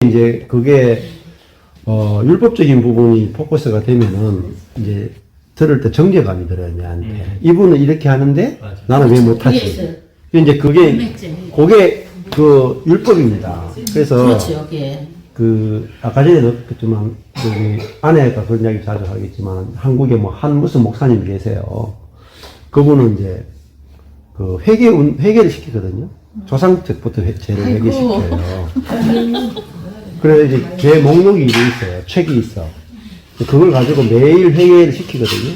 이제 그게 율법적인 부분이 포커스가 되면은 이제 들을 때 정죄감이 들어요, 내한테. 이분은 이렇게 하는데 나는 왜 못하지? 이제 그게 그 율법입니다. 그래서 그렇죠, 여기에. 그 아까 전에도 그랬지만 저기 아내가 그런 이야기 자주 하겠지만 한국에 뭐 한 무슨 목사님 계세요. 그분은 이제 그 회개를 시키거든요. 조상 때부터 죄를 회개시켜요. 그래서 이제 죄 목록이 있어요. 책이 있어. 그걸 가지고 매일 회개를 시키거든요.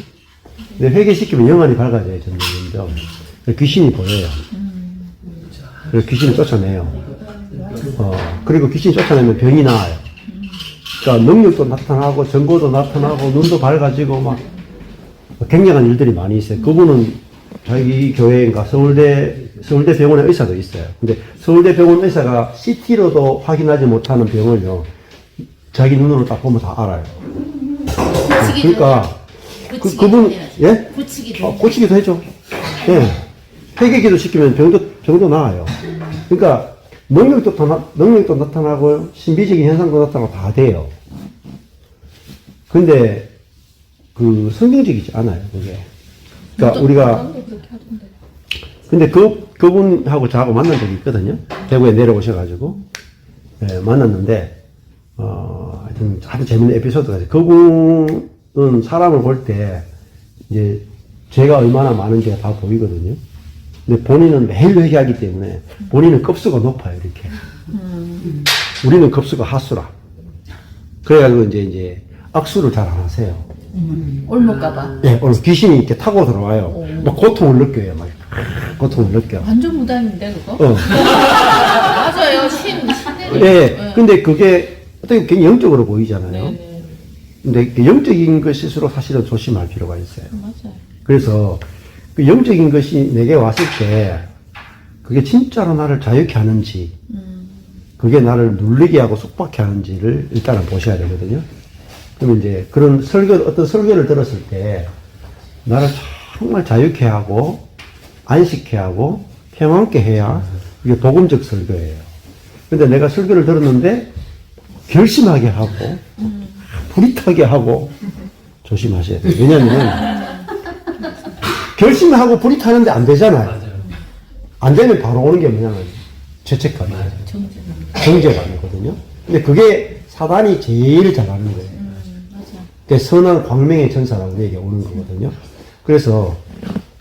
근데 회개시키면 영안이 밝아져요, 점점. 귀신이 보여요. 그래서 귀신을 쫓아내요. 그리고 귀신이 쫓아내면 병이 나아요. 그러니까 능력도 나타나고, 정보도 나타나고, 눈도 밝아지고, 막, 굉장한 일들이 많이 있어요. 그분은 자기 교회인가 서울대 병원에 의사도 있어요. 근데 서울대 병원 의사가 CT로도 확인하지 못하는 병을요, 자기 눈으로 딱 보면 다 알아요. 그러니까, 그분, 예? 고치기도 해줘. 예. 회개기도 시키면 병도 나아요. 그러니까, 능력도 나타나고, 신비적인 현상도 나타나고 다 돼요. 근데, 성경적이지 않아요, 그게. 그러니까 우리가, 근데 그분하고 저하고 만난 적이 있거든요. 대구에 내려오셔가지고, 예, 만났는데, 하여튼 아주 재밌는 에피소드가 있어요. 그분은 사람을 볼 때, 이제, 죄가 얼마나 많은지가 다 보이거든요. 근데 본인은 매일 회개하기 때문에 본인은 급수가 높아요, 이렇게. 우리는 급수가 하수라. 그래가지고 이제 악수를 잘 안 하세요. 올못가봐. 예, 오늘 귀신이 이렇게 타고 들어와요. 막 고통을 느껴요, 막. 고통을 느껴. 완전 무당인데, 그거? 맞아요, 신내리. 예, 근데 그게 어떻게 굉장히 영적으로 보이잖아요. 네네. 근데 그 영적인 것일수록 사실은 조심할 필요가 있어요. 맞아요. 그래서 그 영적인 것이 내게 왔을 때 그게 진짜로 나를 자유케 하는지 그게 나를 눌리게 하고 속박해 하는지를 일단은 보셔야 되거든요. 그러면 이제 그런 어떤 설교를 들었을 때 나를 정말 자유케 하고 안식케 하고 평안케 해야 이게 복음적 설교예요. 근데 내가 설교를 들었는데 결심하게 하고 불이타게 하고 조심하셔야 돼요. 왜냐면 결심하고 불이 타는데 안 되잖아요. 안 되면 바로 오는 게 뭐냐면 죄책감이에요. 정죄감이거든요. 근데 그게 사단이 제일 잘하는 거예요. 그게 선한 광명의 천사라고 우리에게 오는 거거든요. 그래서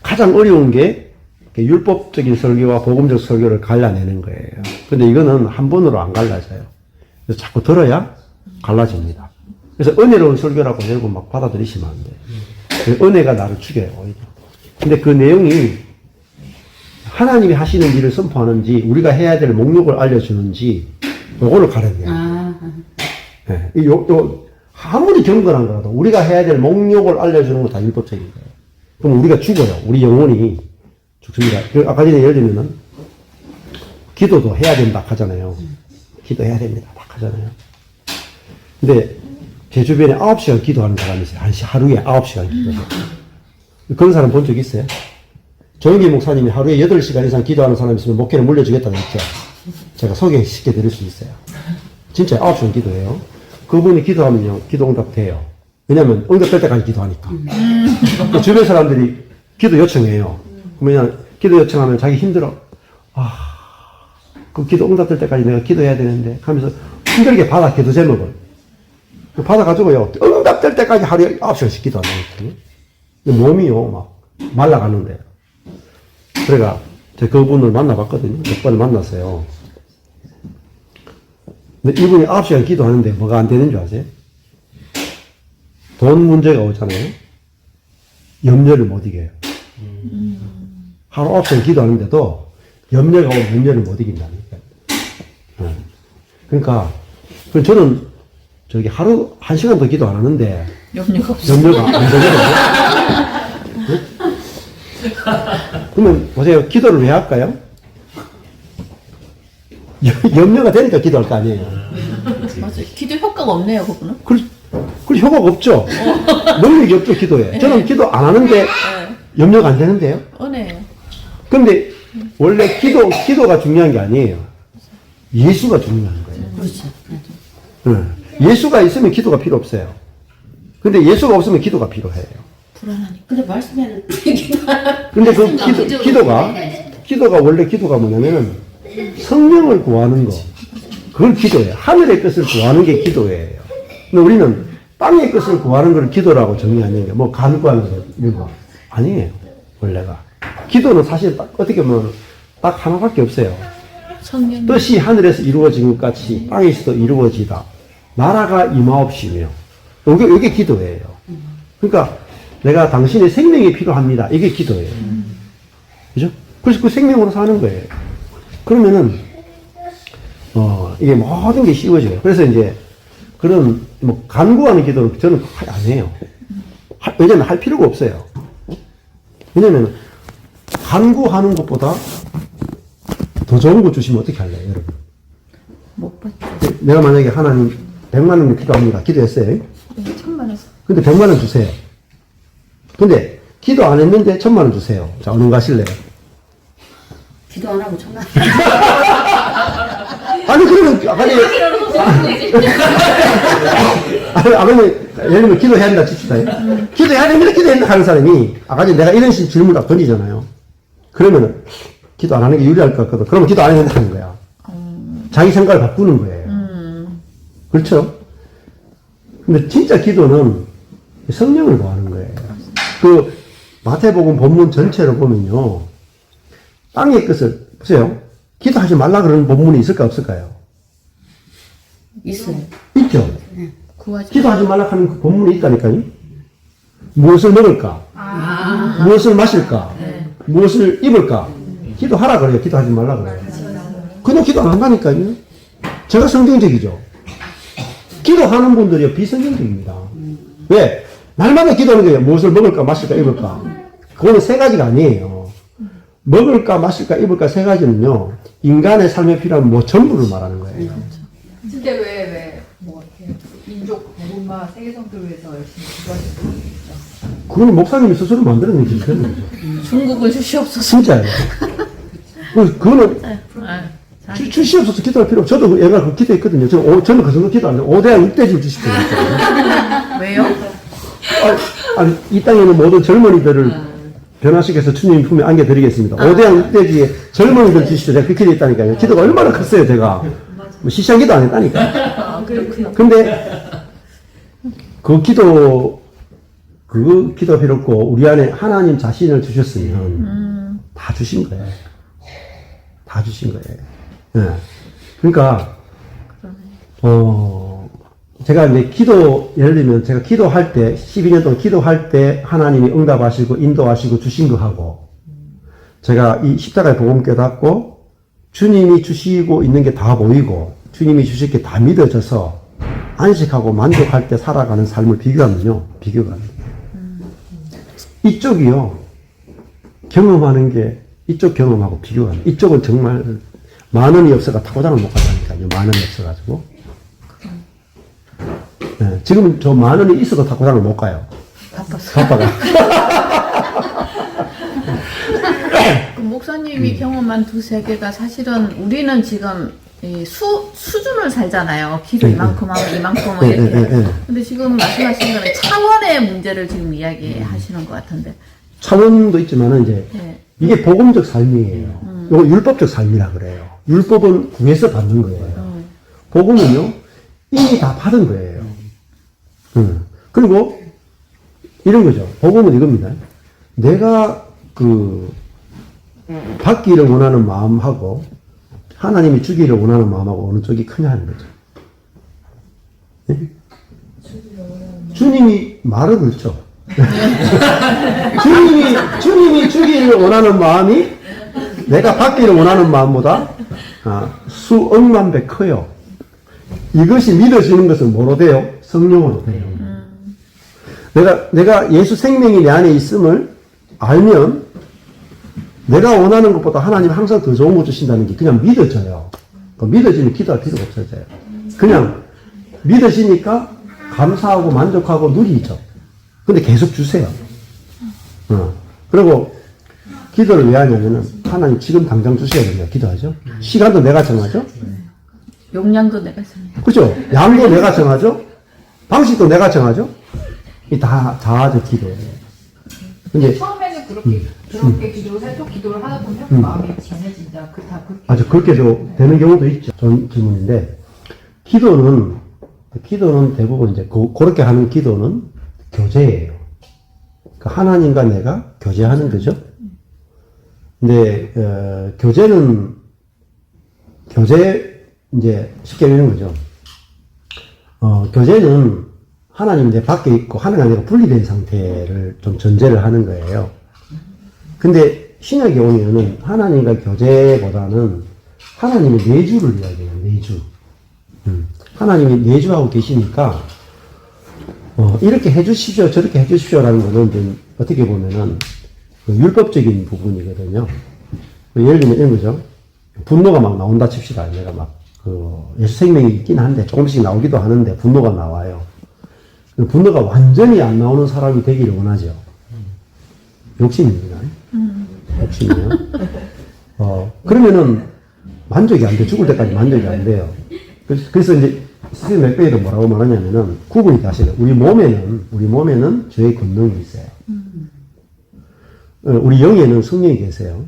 가장 어려운 게 율법적인 설교와 복음적 설교를 갈라내는 거예요. 근데 이거는 한 번으로 안 갈라져요. 그래서 자꾸 들어야 갈라집니다. 그래서 은혜로운 설교라고 여러분 막 받아들이시면 안 돼요. 은혜가 나를 죽여요, 오히려. 근데 그 내용이 하나님이 하시는 일을 선포하는지 우리가 해야 될 목록을 알려주는지 요거를 가려내요. 네. 아무리 경건한 거라도 우리가 해야 될 목록을 알려주는 거 다 율법적인 거예요. 그럼 우리가 죽어요. 우리 영혼이 죽습니다. 아까 전에 예를 들면은 기도도 해야 된다 하잖아요. 기도해야 됩니다. 딱 하잖아요. 근데 제 주변에 9시간 기도하는 사람이 있어요. 하루에 9시간 기도해요. 그런 사람 본 적 있어요? 정기 목사님이 하루에 8시간 이상 기도하는 사람이 있으면 목회를 물려주겠다고 했죠. 제가 소개시켜 드릴 수 있어요. 진짜 9시간 기도해요. 그분이 기도하면요, 기도 응답 돼요. 왜냐면 응답될 때까지 기도하니까. 그 주변 사람들이 기도 요청해요. 그러면 기도 요청하면 자기 힘들어. 그 기도 응답될 때까지 내가 기도해야 되는데 하면서 힘들게 받아, 기도 제목을. 받아가지고요, 응답될 때까지 하루에 9시간씩 기도하는 거거든요. 몸이요, 막, 말라가는데. 그래가, 제가 그분을 만나봤거든요. 몇 번을 만났어요. 근데 이분이 9시간 기도하는데 뭐가 안 되는 줄 아세요? 돈 문제가 오잖아요. 염려를 못 이겨요. 하루 9시간 기도하는데도 염려가 오면 염려를 못 이긴다니까. 그러니까, 저는 하루 1시간 더 기도 안 하는데, 염려가 없어. 염려가 안 되거든요. 그러면 보세요. 기도를 왜 할까요? 염려가 되니까 기도할 거 아니에요. 맞아요. 기도 효과가 없네요, 그분은. 그 효과가 없죠. 능력이 없죠, 기도에. 저는 기도 안 하는데 염려가 안 되는데요. 은혜예요. 근데 원래 기도가 중요한 게 아니에요. 예수가 중요한 거예요. 그렇죠. 예수가 있으면 기도가 필요 없어요. 근데 예수가 없으면 기도가 필요해요. 불안하니까. 근데 말씀에는 근데 그 기도가 원래 기도가 뭐냐면은 성령을 구하는 거. 그걸 기도예요. 하늘의 뜻을 구하는 게 기도예요. 근데 우리는 땅의 뜻을 구하는 걸 기도라고 정의하는 게 뭐 간구하는 거 이런 거 아니에요. 원래가. 기도는 사실 딱 어떻게 보면 딱 하나밖에 없어요. 성령. 뜻이 하늘에서 이루어진 것 같이 땅에서도 이루어지다. 나라가 임하옵시며. 이게 기도예요. 그러니까 내가 당신의 생명이 필요합니다. 이게 기도예요. 그죠? 그래서 그 생명으로 사는 거예요. 그러면은, 이게 모든 게 쉬워져요. 그래서 이제 그런 뭐 간구하는 기도는 저는 안 해요. 왜냐면 할 필요가 없어요. 왜냐면 간구하는 것보다 더 좋은 거 주시면 어떻게 할래요, 여러분? 못 받죠. 내가 만약에 하나님 100만 원 기도합니다. 기도했어요. 네, 1000만 원. 근데 100만 원 주세요. 근데 기도 안 했는데 1000만 원 주세요. 자, 어느 거 하실래요? 기도 안 하고 천만. 아니, 그러면, 그러면, 예를 들면 기도해야 된다 칩시다. 기도해야 됩니다, 기도해야 된다 하는 사람이, 아까 전에 내가 이런 식의 질문을 딱 던지잖아요. 그러면은, 기도 안 하는 게 유리할 것 같거든. 그러면 기도 안 해야 된다는 거야. 자기 생각을 바꾸는 거예요. 그렇죠? 근데 진짜 기도는 성령을 구하는 거예요. 그, 마태복음 본문 전체를 보면요. 땅의 것을, 보세요. 기도하지 말라 그러는 본문이 있을까, 없을까요? 있어요. 있죠? 구하지. 기도하지 말라 하는 그 본문이 있다니까요. 무엇을 먹을까? 무엇을 마실까? 무엇을 입을까? 기도하라 그래요. 기도하지 말라 그래요. 그냥 기도 안 한다니까요. 제가 성경적이죠. 기도하는 분들이 비성경적입니다. 왜? 날마다 기도하는 거예요. 무엇을 먹을까, 마실까, 입을까. 그거는 세 가지가 아니에요. 먹을까, 마실까, 입을까 세 가지는요, 인간의 삶에 필요한 뭐 전부를 말하는 거예요. 근데 뭐 이렇게 민족 복음화 세계성교회에서 열심히 기도하시는 분이 있죠. 그거는 목사님이 스스로 만들어낸 기도는 거죠. 중국을 주시옵소서. 진짜예요. 그거는 주시옵소서 기도할 필요 없어요. 저도 얘가 그 기도했거든요. 저는 그 정도 기도 안 해요. 5대한 6대줄 주십시오. 왜요? 아니, 이 땅에는 모든 젊은이들을 변화시켜서 주님 품에 안겨드리겠습니다. 5대한 6대지에 젊은이들 주십시오. 제가 그 기도했다니까요. 기도가 얼마나 컸어요, 제가. 뭐 시시한 기도 안 했다니까. 그렇군요. 근데 그 기도가 필요 없고 우리 안에 하나님 자신을 주셨으면 다 주신 거예요. 다 주신 거예요. 예. 그러니까 제가 이제 예를 들면 제가 기도할 때 12년 동안 기도할 때 하나님이 응답하시고 인도하시고 주신 거 하고 제가 이 십자가의 복음 깨닫고 주님이 주시고 있는 게 다 보이고 주님이 주실 게 다 믿어져서 안식하고 만족할 때 살아가는 삶을 비교하면요. 비교가 안 돼요. 이쪽이요. 경험하는 게 이쪽 경험하고 비교가 안 돼요. 이쪽은 정말 만 원이 없어가 타고장을 못 간다니까요. 만 원이 없어가지고. 네, 지금 저 만 원이 있어도 타고장을 못 가요. 바빠가. 그 목사님이 경험한 두세 개가 사실은 우리는 지금 이 수준을 살잖아요. 기도 이만큼 하고 이만큼 하고 이렇게. 근데 지금 말씀하신 거는 차원의 문제를 지금 이야기하시는 것 같은데. 차원도 있지만은 이제 네. 이게 복음적 삶이에요. 이거 율법적 삶이라 그래요. 율법은 구해서 받는 거예요. 복음은요 이미 다 받은 거예요. 그리고 이런 거죠. 복음은 이겁니다. 내가 받기를 원하는 마음하고 하나님이 주기를 원하는 마음하고 어느 쪽이 크냐 하는 거죠. 네? 주님이 말을 그렇죠. 주님이 주기를 원하는 마음이 내가 받기를 원하는 마음보다 수억만 배 커요. 이것이 믿어지는 것은 뭐로 돼요? 성령으로 돼요. 내가 예수 생명이 내 안에 있음을 알면 내가 원하는 것보다 하나님 항상 더 좋은 거 주신다는 게 그냥 믿어져요. 믿어지면 기도할 필요가 없어져요. 그냥 믿어지니까 감사하고 만족하고 누리죠. 근데 계속 주세요. 그리고 기도를 왜 하냐면은 하나님 지금 당장 주셔야 됩니다. 기도하죠. 시간도 내가 정하죠. 용량도 내가 정해. 그죠? 양도 내가 정하죠? 방식도 내가 정하죠? 이 다 자아적 기도예요. 근데, 처음에는 그렇게 기도를 해도 기도를 하다 보면 마음이 전해진다. 다 그렇게. 아주 그렇게도 되는 경우도 있죠. 전 질문인데, 기도는 대부분 이제 그렇게 하는 기도는 교제예요. 그러니까 하나님과 내가 교제하는 거죠. 근데, 이제 쉽게 얘기하는 거죠. 교제는 하나님이 내 밖에 있고 하나님과 내가 분리된 상태를 좀 전제를 하는 거예요. 근데 신약에 오면은 하나님과 교제보다는 하나님의 내주를 이야기해요. 내주. 하나님이 내주하고 계시니까 이렇게 해주십시오, 저렇게 해주십시오라는 것은 좀 어떻게 보면은 그 율법적인 부분이거든요. 예를 들면 이런 거죠. 분노가 막 나온다 칩시다. 내가 막 예수 생명이 있긴 한데 조금씩 나오기도 하는데 분노가 나와요. 분노가 완전히 안 나오는 사람이 되기를 원하죠. 욕심입니다. 욕심이에요. 그러면은 만족이 안 돼. 죽을 때까지 만족이 안 돼요. 그래서 이제 스티븐 맥베이도 뭐라고 말하냐면은 구분이 다시요. 우리 몸에는 죄의 권능이 있어요. 우리 영에는 성령이 계세요.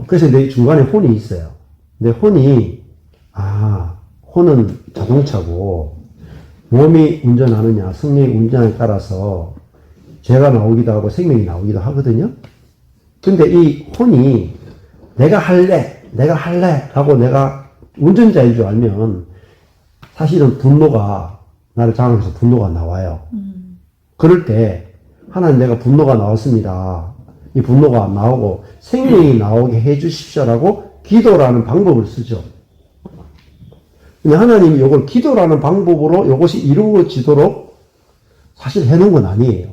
그래서 내 중간에 혼이 있어요. 근데 혼은 자동차고 몸이 운전하느냐, 성령이 운전에 따라서 죄가 나오기도 하고 생명이 나오기도 하거든요. 근데 이 혼이 내가 할래 하고 내가 운전자인 줄 알면 사실은 나를 장악해서 분노가 나와요. 그럴 때 하나님 내가 분노가 나왔습니다. 이 분노가 안 나오고 생명이 나오게 해 주십시오라고 기도라는 방법을 쓰죠. 근데 하나님이 이걸 기도라는 방법으로 이것이 이루어지도록 사실 해놓은 건 아니에요.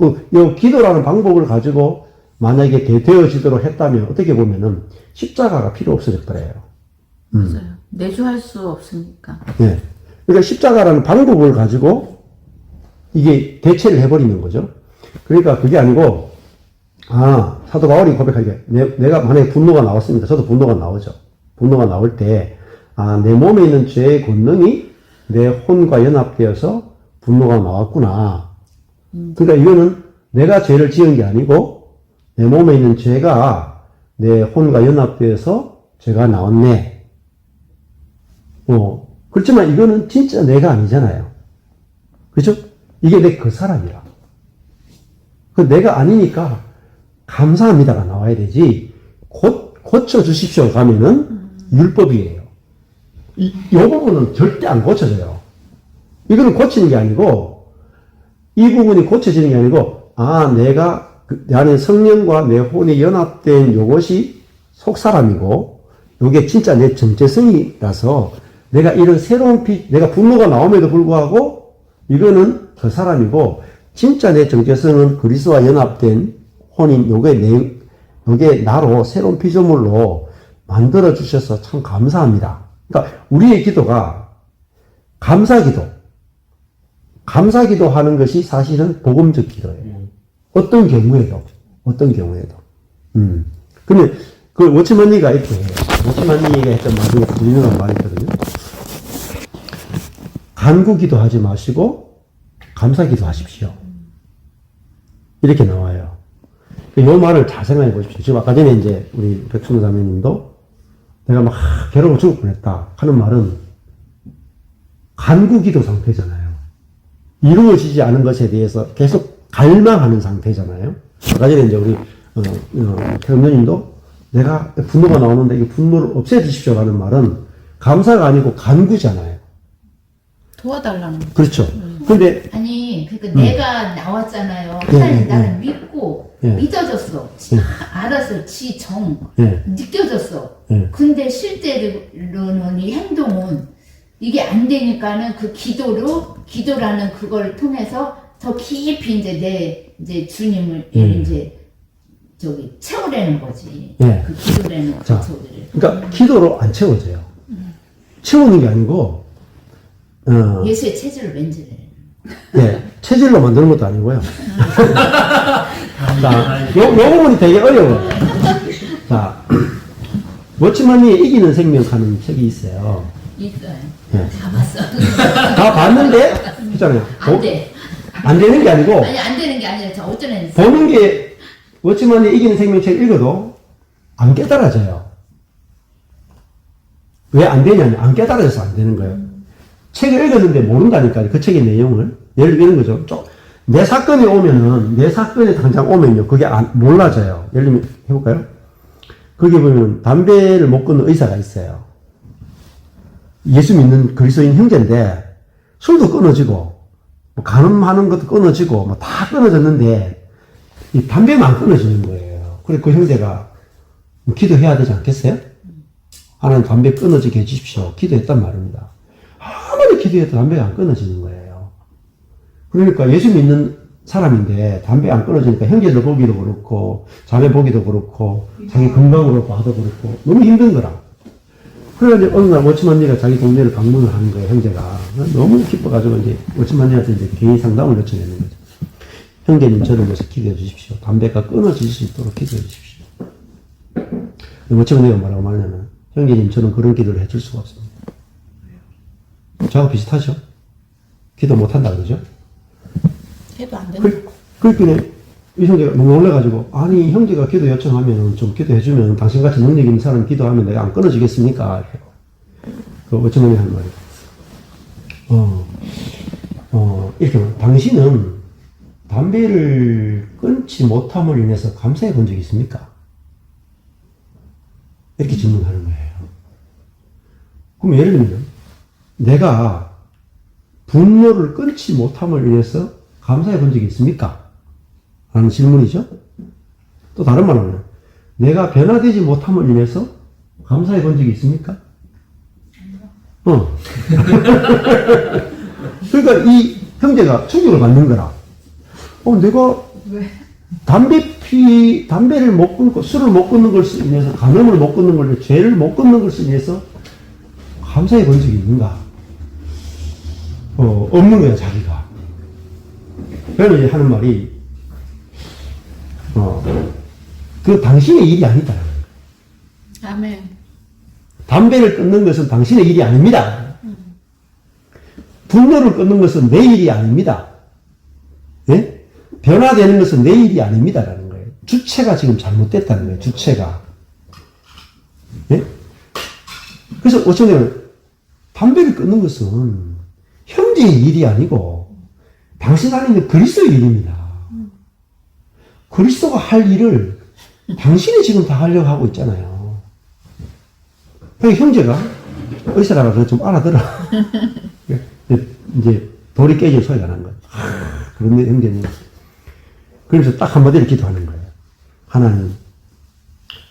이 기도라는 방법을 가지고 만약에 되어지도록 했다면 어떻게 보면은 십자가가 필요 없어질 거예요. 맞아요. 내주할 수 없으니까. 네. 그러니까 십자가라는 방법을 가지고 이게 대체를 해버리는 거죠. 그러니까 그게 아니고, 사도 바울이 고백하기에, 내가 만약에 분노가 나왔습니다. 저도 분노가 나오죠. 분노가 나올 때, 내 몸에 있는 죄의 권능이 내 혼과 연합되어서 분노가 나왔구나. 그러니까 이거는 내가 죄를 지은 게 아니고, 내 몸에 있는 죄가 내 혼과 연합되어서 죄가 나왔네. 그렇지만 이거는 진짜 내가 아니잖아요. 그죠? 이게 내 그 사람이라. 내가 아니니까 감사합니다가 나와야 되지. 고쳐주십시오 가면은 율법이에요. 이 부분은 절대 안 고쳐져요. 이거는 고치는 게 아니고, 이 부분이 고쳐지는 게 아니고, 내가 내 안에 성령과 내 혼이 연합된 요것이 속사람이고, 요게 진짜 내 정체성이라서, 내가 이런 내가 분노가 나옴에도 불구하고, 이거는 그 사람이고, 진짜 내 정체성은 그리스도와 연합된 혼인, 요게 나로 새로운 피조물로 만들어주셔서 참 감사합니다. 그러니까 우리의 기도가 감사기도 하는 것이 사실은 복음적 기도예요. 어떤 경우에도. 근데 그 워치먼니가 이렇게 해요. 워치먼니가 했던 말 중에 유명한 말이 있거든요. 간구기도 하지 마시고 감사기도 하십시오. 이렇게 나와요. 이 말을 잘 생각해 보십시오. 지금 아까 전에 이제 우리 백순우 자매님도 내가 막 괴로워 죽을 뻔했다 하는 말은 간구기도 상태잖아요. 이루어지지 않은 것에 대해서 계속 갈망하는 상태잖아요. 아까 전에 이제 우리 태음녀님도 내가 분노가 나오는데 이 분노를 없애주십시오 하는 말은 감사가 아니고 간구잖아요. 도와달라는 거. 그렇죠. 근데 아니, 그러니까 내가 나왔잖아요. 하나님 나를 믿고 믿어줬어. 알아서 느껴졌어. 근데 실제로는 이 행동은 이게 안 되니까는 그 기도라는 그걸 통해서 더 깊이 이제 주님을 채우려는 거지. 그 기도라는 거를. 그러니까 기도로 안 채워져요. 채우는 게 아니고, 예수의 체질을 멘질해. 체질로 만드는 것도 아니고요. 자, 요 부분이 되게 어려워요. 자, 워치만이 이기는 생명 하는 책이 있어요. 있어요. 네. 다 봤어. 다 봤는데, 있잖아요. 안 돼. 안 되는 게 아니고, 아니, 안 되는 게 아니라 저 어떤 애는 보는 게, 워치만이 이기는 생명책 읽어도 안 깨달아져요. 왜 안 되냐면, 안 깨달아져서 안 되는 거예요. 책을 읽었는데 모른다니까, 그 책의 내용을. 예를 들면 이런 거죠. 내 사건이 오면은, 내 사건이 당장 오면요, 그게 몰라져요. 예를 들면, 해볼까요? 거기 보면, 담배를 못 끊는 의사가 있어요. 예수 믿는 그리스도인 형제인데, 술도 끊어지고, 뭐 간음하는 것도 끊어지고, 뭐 다 끊어졌는데, 이 담배만 안 끊어지는 거예요. 그래, 그 형제가 기도해야 되지 않겠어요? 하나님 담배 끊어지게 해주십시오. 기도했단 말입니다. 아무리 기도해도 담배가 안 끊어지는 거예요. 그러니까 예수 믿는 사람인데 담배 안 끊어지니까 형제들 보기도 그렇고, 자매 보기도 그렇고, 자기 건강으로 봐도 그렇고, 너무 힘든 거라. 그래가지고 어느 날 워치만리가 자기 동네를 방문을 하는 거예요, 형제가. 너무 기뻐가지고 이제 워치만리한테 이제 개인 상담을 요청하는 거죠. 형제님, 저를 위해서 기도해 주십시오. 담배가 끊어질 수 있도록 기도해 주십시오. 워치만리가 뭐라고 말하냐면, 형제님, 저는 그런 기도를 해줄 수가 없습니다. 저하고 비슷하죠? 기도 못한다 그러죠? 해도 안 되는 그러니까 이 형제가 너무 놀래가지고, 아니, 형제가 기도 요청하면 좀 기도해주면 당신같이 능력 있는 사람이 기도하면 내가 안 끊어지겠습니까? 그 워치만리 하는 말이에요. 이렇게 말해요. 당신은 담배를 끊지 못함을 인해서 감사해 본 적이 있습니까? 이렇게 질문하는 거예요. 그럼 예를 들면, 내가 분노를 끊지 못함을 인해서 감사해 본 적이 있습니까? 라는 질문이죠. 또 다른 말로 하면, 내가 변화되지 못함을 인해서 감사해 본 적이 있습니까? 그러니까 이 형제가 충격을 받는 거라. 내가 왜? 담배를 못 끊고, 술을 못 끊는 것을 인해서, 간음을 못 끊는 걸, 죄를 못 끊는 것을 인해서 감사해 본 적이 있는가? 없는 거야, 자기가. 그래서 이제 하는 말이, 그 당신의 일이 아니다. 아멘. 담배를 끊는 것은 당신의 일이 아닙니다. 분노를 끊는 것은 내 일이 아닙니다. 예? 변화되는 것은 내 일이 아닙니다라는 거예요. 주체가 지금 잘못됐다는 거예요. 주체가. 예? 그래서 어쩌면 담배를 끊는 것은 형제의 일이 아니고 당신 안에 있는 그리스도의 일입니다. 그리스도가 할 일을 당신이 지금 다 하려고 하고 있잖아요. 그러니까 형제가 의사라고 그래 좀 알아들어. 이제 돌이 깨질 소리가 난 거예요. 그런데 형제님. 그래서 딱 한마디를 기도하는 거예요. 하나님,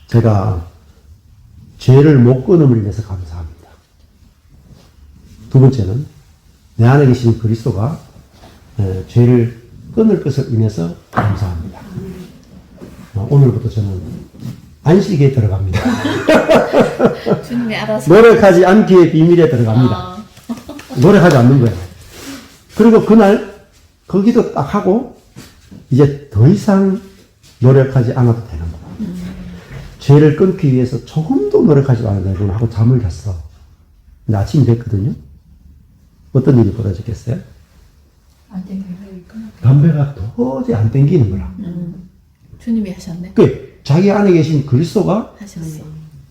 제가 죄를 못 끊음을 인해서 감사합니다. 두 번째는 내 안에 계신 그리스도가 죄를 끊을 것을 인해서 감사합니다. 오늘부터 저는 안식에 들어갑니다. 주님이 알아서. 노력하지 않기의 비밀에 들어갑니다. 노력하지 않는 거예요. 그리고 그날 거기도 딱 하고 이제 더 이상 노력하지 않아도 되는 거예요. 죄를 끊기 위해서 조금도 노력하지 않아도 되구나 하고 잠을 잤어. 근데 아침이 됐거든요. 어떤 일이 벌어졌겠어요? 안 땡기니까. 담배가 도저히 안 땡기는 거라. 주님이 하셨네. 그 자기 안에 계신 그리스도가 하셨어.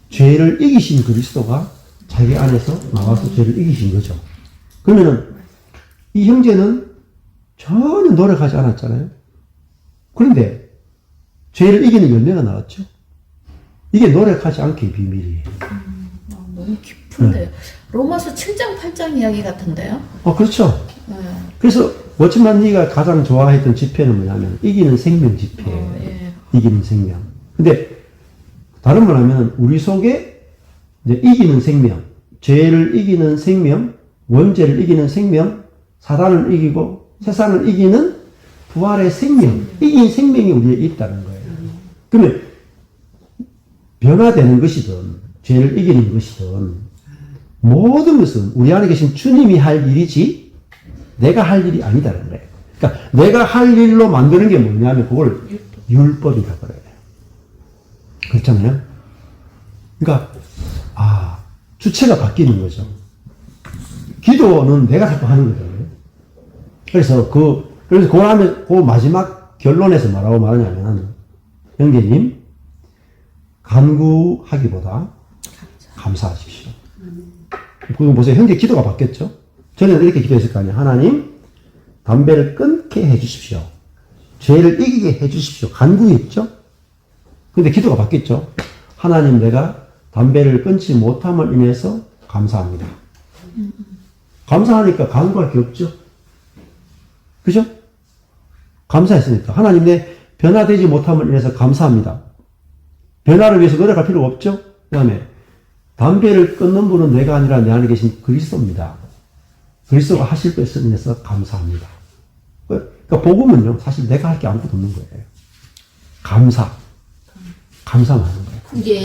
죄를 이기신 그리스도가 자기 안에서 나와서 죄를 이기신 거죠. 그러면은 이 형제는 전혀 노력하지 않았잖아요. 그런데 죄를 이기는 열매가 나왔죠. 이게 노력하지 않기의 비밀이에요. 너무 깊은데요. 로마서 7장 8장 이야기 같은데요. 그렇죠. 네. 그래서 워치만리가 가장 좋아했던 집회는 뭐냐면 이기는 생명 집회. 예. 이기는 생명. 근데 다른 말 하면 우리 속에 이제 이기는 생명, 죄를 이기는 생명, 원죄를 이기는 생명, 사단을 이기고 세상을 이기는 부활의 생명, 이긴 생명이 우리에 있다는 거예요. 그러면 변화되는 것이든 죄를 이기는 것이든 모든 것은 우리 안에 계신 주님이 할 일이지 내가 할 일이 아니다는 거예요. 그러니까 내가 할 일로 만드는 게 뭐냐면 그걸 율법이라고 그래요. 그렇잖아요. 그러니까 주체가 바뀌는 거죠. 기도는 내가 자꾸 하는 거잖아요. 그래서 그 마지막 결론에서 뭐라고 말하냐면, 형제님, 간구하기보다 감사하십시오. 그럼 보세요. 형제 기도가 바뀌었죠? 전에는 이렇게 기도했을 거 아니에요. 하나님, 담배를 끊게 해주십시오. 죄를 이기게 해주십시오. 간구했죠? 근데 기도가 바뀌었죠? 하나님, 내가 담배를 끊지 못함을 인해서 감사합니다. 감사하니까 간구할 게 없죠? 그죠? 감사했으니까. 하나님, 내 변화되지 못함을 인해서 감사합니다. 변화를 위해서 노력할 필요가 없죠? 그 다음에, 담배를 끊는 분은 내가 아니라 내 안에 계신 그리스도입니다. 그리스도가 하실 것을 인해서 감사합니다. 그러니까 복음은요, 사실 내가 할 게 아무것도 없는 거예요. 감사만 하는 거예요. 이게